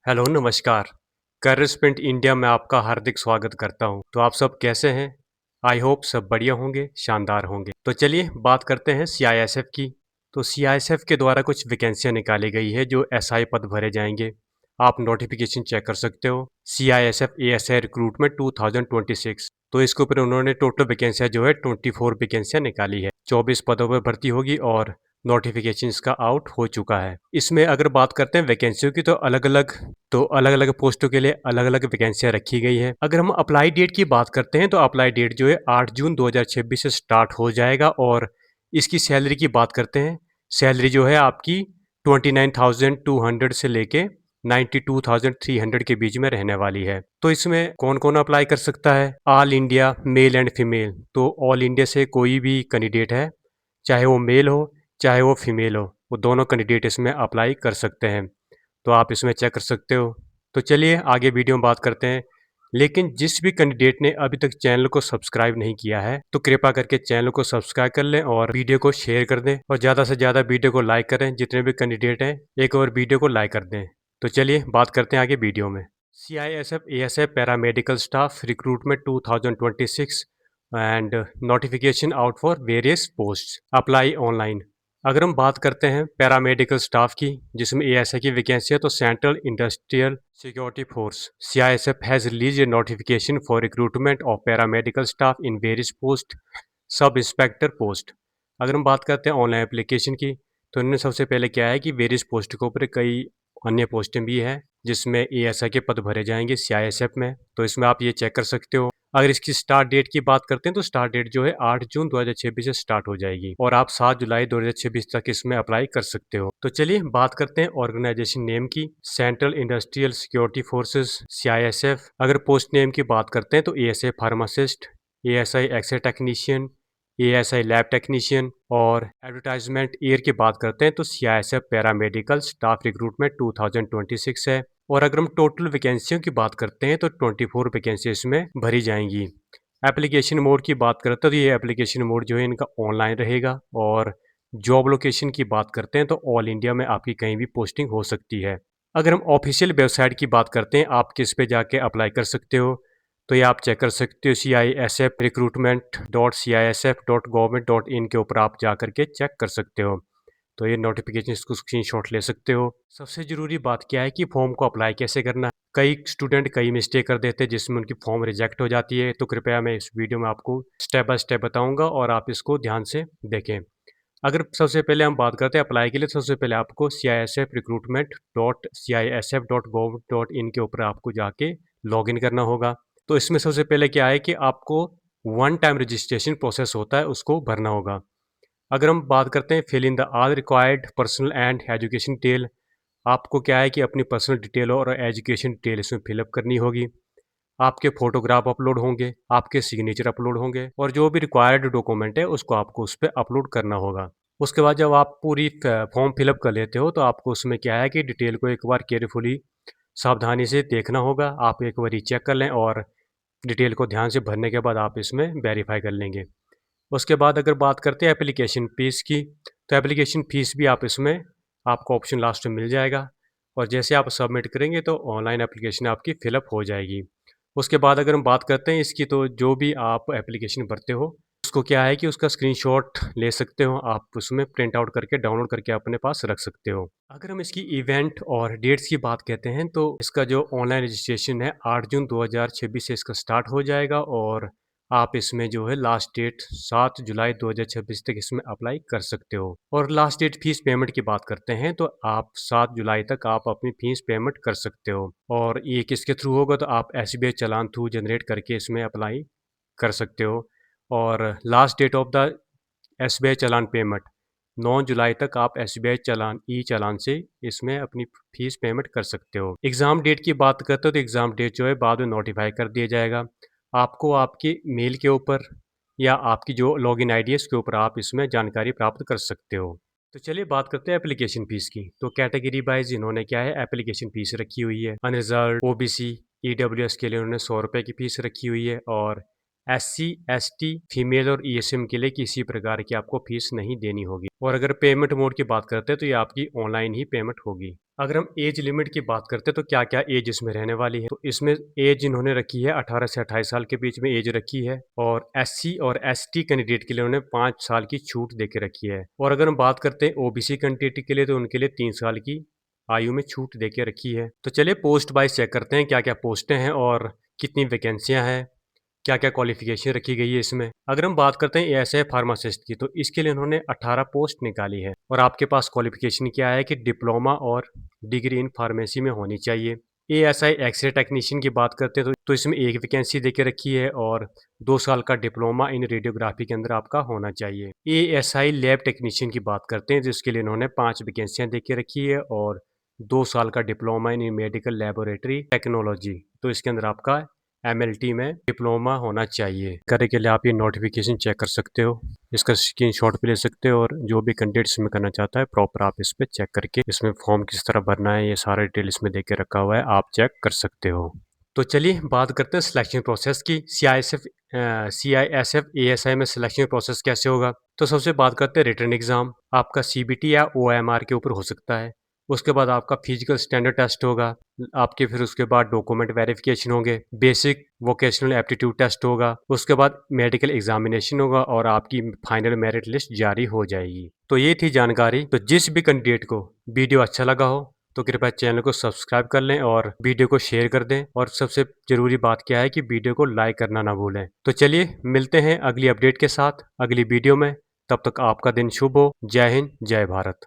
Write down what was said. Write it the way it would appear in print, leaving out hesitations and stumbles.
Hello, नमस्कार। Career sprint India में आपका हार्दिक स्वागत करता हूँ। तो आप सब कैसे हैं? आई होप सब बढ़िया होंगे, शानदार होंगे। तो चलिए बात करते हैं सीआईएसएफ की। तो सीआईएसएफ के द्वारा कुछ वैकेंसियाँ निकाली गई है जो एसआई पद भरे जाएंगे। आप नोटिफिकेशन चेक कर सकते हो। CISF ASI recruitment 2026। तो इसके ऊपर उन्होंने टोटल वैकेंसियाँ जो है 24 वैकेंसियाँ निकाली है। 24 पदों पर भर्ती होगी और नोटिफिकेशन इसका आउट हो चुका है। इसमें अगर बात करते हैं वैकेंसियों की तो अलग-अलग पोस्टों के लिए अलग-अलग वैकेंसियाँ रखी गई हैं। अगर हम अप्लाई डेट की बात करते हैं तो अप्लाई डेट जो है 8 जून 2026 से स्टार्ट हो जाएगा और इसकी सैलरी की बात करते हैं, सैलरी जो है आपकी 29,200 से लेके 92,300 के बीच में रहने वाली है। तो इसमें कौन-कौन अप्लाई कर सकता है? All India male and female. तो ऑल इंडिया से कोई भी कैंडिडेट है, चाहे वो मेल हो, चाहे वो फीमेल हो, वो दोनों कैंडिडेट इसमें अप्लाई कर सकते हैं। तो आप इसमें चेक कर सकते हो। तो चलिए आगे वीडियो में बात करते हैं। लेकिन जिस भी कैंडिडेट ने अभी तक चैनल को सब्सक्राइब नहीं किया है, तो कृपया करके चैनल को सब्सक्राइब कर लें और वीडियो को शेयर कर दें और ज़्यादा से ज़्यादा वीडियो को लाइक करें। जितने भी कैंडिडेट हैं, एक और वीडियो को लाइक कर दें। तो चलिए बात करते हैं आगे वीडियो में। CISF ASF paramedical staff recruitment 2026 and notification out for various post apply online. अगर हम बात करते हैं पैरामेडिकल स्टाफ की, जिसमें एएसआई की वैकेंसी है, तो central industrial security force CISF has release a notification for recruitment of paramedical staff in various post sub inspector post. अगर हम बात करते हैं ऑनलाइन एप्लीकेशन की, तो इन्होंने सबसे पहले क्या है कि वेरियस पोस्ट के ऊपर कई अन्य पोस्टें भी हैं जिसमें एएसआई के पद भरे जाएंगे सीआईएसएफ में। तो इसमें आप ये चेक कर सकते हो। अगर इसकी स्टार्ट डेट की बात करते हैं तो स्टार्ट डेट जो है 8 जून 2026 से स्टार्ट हो जाएगी और आप 7 जुलाई 2026 तक इसमें अप्लाई कर सकते हो। तो चलिए बात करते हैं ऑर्गेनाइजेशन नेम की। Central industrial security forces CISF. अगर पोस्ट नेम की बात करते हैं तो ASI pharmacist, ASI x-ray technician, ASI lab technician और एडवर्टाइजमेंट ईयर की बात करते हैं तो सीआईएसएफ पैरामेडिकल स्टाफ रिक्रूटमेंट 2026 है। और अगर हम टोटल वैकेंसियों की बात करते हैं तो 24 वैकेंसी इसमें भरी जाएंगी। एप्लीकेशन मोड की बात करते हैं तो ये एप्लीकेशन मोड जो है इनका ऑनलाइन रहेगा और जॉब लोकेशन की बात करते हैं तो ऑल इंडिया में आपकी कहीं भी पोस्टिंग हो सकती है। अगर हम ऑफिशियल वेबसाइट की बात करते हैं, आप किस पे जाके अप्लाई कर सकते हो, तो ये आप चेक कर सकते हो CISF recruitment.CISF.government.in के ऊपर आप जा करके चेक कर सकते हो। तो ये नोटिफिकेशन इसको स्क्रीनशॉट ले सकते हो। सबसे ज़रूरी बात क्या है कि फॉर्म को अप्लाई कैसे करना है। कई स्टूडेंट कई मिस्टेक कर देते हैं जिसमें उनकी फॉर्म रिजेक्ट हो जाती है, तो कृपया मैं इस वीडियो में आपको स्टेप बाय स्टेप बताऊंगा और आप इसको ध्यान से देखें। अगर सबसे पहले हम बात करते हैं अप्लाई के लिए, तो सबसे पहले आपको CISF recruitment.CISF.gov.in के ऊपर आपको जाके लॉगिन करना होगा। तो इसमें सबसे पहले क्या है कि आपको वन टाइम रजिस्ट्रेशन प्रोसेस होता है, उसको भरना होगा। अगर हम बात करते हैं fill in the all required personal and education detail, आपको क्या है कि अपनी पर्सनल डिटेल और एजुकेशन डिटेल इसमें फिलअप करनी होगी। आपके फ़ोटोग्राफ अपलोड होंगे, आपके सिग्नेचर अपलोड होंगे और जो भी रिक्वायर्ड डॉक्यूमेंट है उसको आपको उस पे अपलोड करना होगा। उसके बाद जब आप पूरी फॉर्म फिलअप कर लेते हो तो आपको उसमें क्या है कि डिटेल को एक बार केयरफुली सावधानी से देखना होगा। आप एक बारी चेक कर लें और डिटेल को ध्यान से भरने के बाद आप इसमें वेरीफ़ाई कर लेंगे। उसके बाद अगर बात करते हैं एप्लीकेशन फ़ीस की, तो एप्लीकेशन फ़ीस भी आप इसमें आपको ऑप्शन लास्ट में मिल जाएगा और जैसे आप सबमिट करेंगे तो ऑनलाइन एप्लीकेशन आपकी फ़िलअप हो जाएगी। उसके बाद अगर हम बात करते हैं इसकी, तो जो भी आप एप्लीकेशन भरते हो, उसको क्या है कि उसका स्क्रीनशॉट ले सकते हो, आप उसमें प्रिंट आउट करके डाउनलोड करके अपने पास रख सकते हो। अगर हम इसकी इवेंट और डेट्स की बात कहते हैं तो इसका जो ऑनलाइन रजिस्ट्रेशन है 8 जून 2026 से इसका स्टार्ट हो जाएगा और आप इसमें जो है लास्ट डेट 7 जुलाई 2026 तक इसमें अप्लाई कर सकते हो। और लास्ट डेट फीस पेमेंट की बात करते हैं तो आप 7 जुलाई तक आप अपनी फीस पेमेंट कर सकते हो और ये किसके थ्रू होगा, तो आप एसबीआई चालान थ्रू जनरेट करके इसमें अप्लाई कर सकते हो। और last date of the SBI challan payment 9 जुलाई तक आप एसबीआई चालान ई चालान से इसमें अपनी फीस पेमेंट कर सकते हो। एग्ज़ाम डेट की बात करते हो तो एग्ज़ाम डेट जो है बाद में नोटिफाई कर दिया जाएगा। आपको आपके मेल के ऊपर या आपकी जो लॉगिन आईडी है उसके ऊपर आप इसमें जानकारी प्राप्त कर सकते हो। तो चलिए बात करते हैं एप्लीकेशन फ़ीस की। तो कैटेगरी वाइज़ इन्होंने क्या है एप्लीकेशन फ़ीस रखी हुई है। अनरिज़र्व्ड, ओबीसी, ईडब्ल्यूएस के लिए उन्होंने ₹100 की फ़ीस रखी हुई है और एससी, एसटी, फीमेल और ईएसएम के लिए किसी प्रकार की आपको फ़ीस नहीं देनी होगी। और अगर पेमेंट मोड की बात करते हैं तो ये आपकी ऑनलाइन ही पेमेंट होगी। अगर हम एज लिमिट की बात करते हैं तो क्या-क्या एज इसमें रहने वाली है। तो इसमें एज इन्होंने रखी है 18 से 28 साल के बीच में एज रखी है और एससी और एसटी कैंडिडेट के लिए उन्होंने 5 साल की छूट देके रखी है। और अगर हम बात करते हैं ओबीसी कैंडिडेट के लिए तो उनके लिए 3 साल की आयु में छूट देके रखी है। तो चलिए पोस्ट वाइज़ चेक करते हैं क्या-क्या पोस्टें हैं और कितनी वैकेंसियाँ हैं, क्या-क्या क्वालिफ़िकेशन रखी गई है इसमें। अगर हम बात करते हैं एएसआई फार्मासिस्ट की तो इसके लिए उन्होंने 18 पोस्ट निकाली है और आपके पास क्वालिफ़िकेशन क्या है कि डिप्लोमा और डिग्री इन फार्मेसी में होनी चाहिए। एएसआई एक्स-रे टेक्नीशियन की बात करते हैं तो इसमें 1 वैकेंसी देके रखी है और 2 साल का डिप्लोमा इन रेडियोग्राफी के अंदर आपका होना चाहिए। एएसआई लैब टेक्नीशियन की बात करते हैं जिसके लिए इन्होंने 5 वैकेंसियाँ देके रखी है और 2 साल का diploma in medical laboratory technology. तो इसके अंदर आपका एमएलटी में डिप्लोमा होना चाहिए। करने के लिए आप ये नोटिफिकेशन चेक कर सकते हो, इसका स्क्रीनशॉट भी ले सकते हो और जो भी कैंडिडेट इसमें करना चाहता है प्रॉपर आप इस पे चेक करके इसमें फॉर्म किस तरह भरना है ये सारा डिटेल इसमें दे के रखा हुआ है, आप चेक कर सकते हो। तो चलिए बात करते हैं सिलेक्शन प्रोसेस की। सीआईएसएफ एएसआई में सिलेक्शन प्रोसेस कैसे होगा? तो सबसे बात करते हैं रिटन एग्ज़ाम, आपका सीबीटी या ओएमआर के ऊपर हो सकता है। उसके बाद आपका फिजिकल स्टैंडर्ड टेस्ट होगा, आपके फिर उसके बाद डॉक्यूमेंट वेरिफिकेशन होंगे, बेसिक वोकेशनल एप्टीट्यूड टेस्ट होगा, उसके बाद मेडिकल एग्जामिनेशन होगा और आपकी फाइनल मेरिट लिस्ट जारी हो जाएगी। तो ये थी जानकारी। तो जिस भी कैंडिडेट को वीडियो अच्छा लगा हो तो कृपया चैनल को सब्सक्राइब कर लें और वीडियो को शेयर कर दें और सबसे ज़रूरी बात क्या है कि वीडियो को लाइक करना ना भूलें। तो चलिए मिलते हैं अगली अपडेट के साथ अगली वीडियो में, तब तक आपका दिन शुभ हो। जय हिंद, जय भारत।